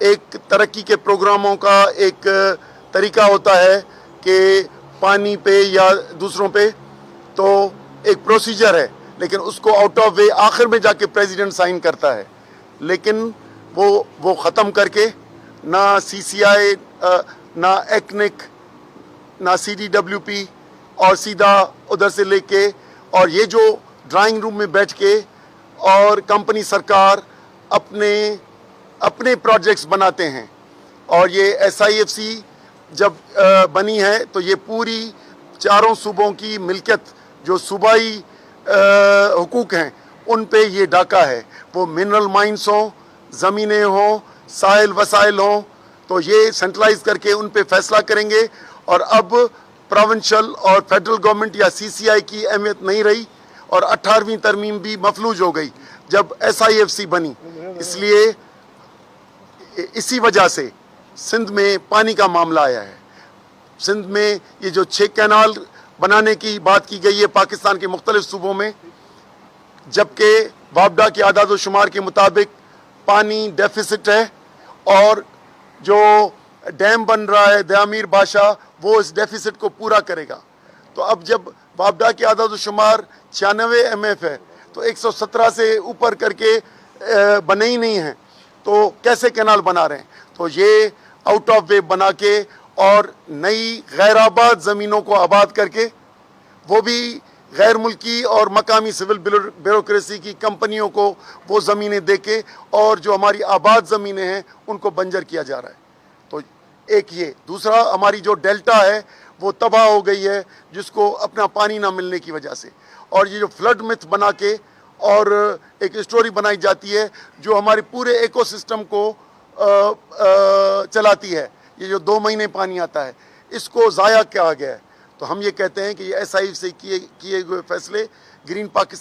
एक तरक्की के प्रोग्रामों का एक तरीका होता है कि पानी पे या दूसरों पे तो एक प्रोसीजर है, लेकिन उसको आउट ऑफ वे आखिर में जाके प्रेसिडेंट साइन करता है। लेकिन वो ख़त्म करके ना CCI, ना एक्निक, ना CDWP और सीधा उधर से लेके और ये जो ड्राइंग रूम में बैठ के और कंपनी सरकार अपने प्रोजेक्ट्स बनाते हैं। और ये SIFC जब बनी है तो ये पूरी चारों सूबों की मिल्कियत जो सूबाई हुकूक हैं उन पे ये डाका है। वो मिनरल माइंस हों, ज़मीनें हों, साहिल वसाइल हों, तो ये सेंट्रलाइज करके उन पे फैसला करेंगे। और अब प्रोविंशियल और फेडरल गवर्नमेंट या CCI की अहमियत नहीं रही और 18वीं तरमीम भी मफलूज हो गई जब SIFC बनी। इसलिए इसी वजह से सिंध में पानी का मामला आया है। सिंध में ये जो 6 कैनाल बनाने की बात की गई है पाकिस्तान के मुख्तलिफ सूबों में, जबकि वापडा के आदाद व शुमार के मुताबिक पानी डेफिसिट है और जो डैम बन रहा है दयामीर बादशाह वो इस डेफिसिट को पूरा करेगा। तो अब जब वापडा के आदाद व शुमार 96 MF है तो 117 से ऊपर करके बने ही नहीं हैं, तो कैसे कैनाल बना रहे हैं? तो ये आउट ऑफ वे बना के और नई गैर आबाद ज़मीनों को आबाद करके, वो भी गैर मुल्की और मकामी सिविल ब्यूरोक्रेसी की कंपनियों को वो ज़मीनें दे के और जो हमारी आबाद ज़मीनें हैं उनको बंजर किया जा रहा है। तो एक ये, दूसरा हमारी जो डेल्टा है वो तबाह हो गई है जिसको अपना पानी ना मिलने की वजह से। और ये जो फ्लड मिथ बना के और एक स्टोरी बनाई जाती है जो हमारे पूरे इकोसिस्टम को चलाती है, ये जो 2 महीने पानी आता है इसको ज़ाया किया गया है। तो हम ये कहते हैं कि ये SIFC से किए हुए फैसले ग्रीन पाकिस्तान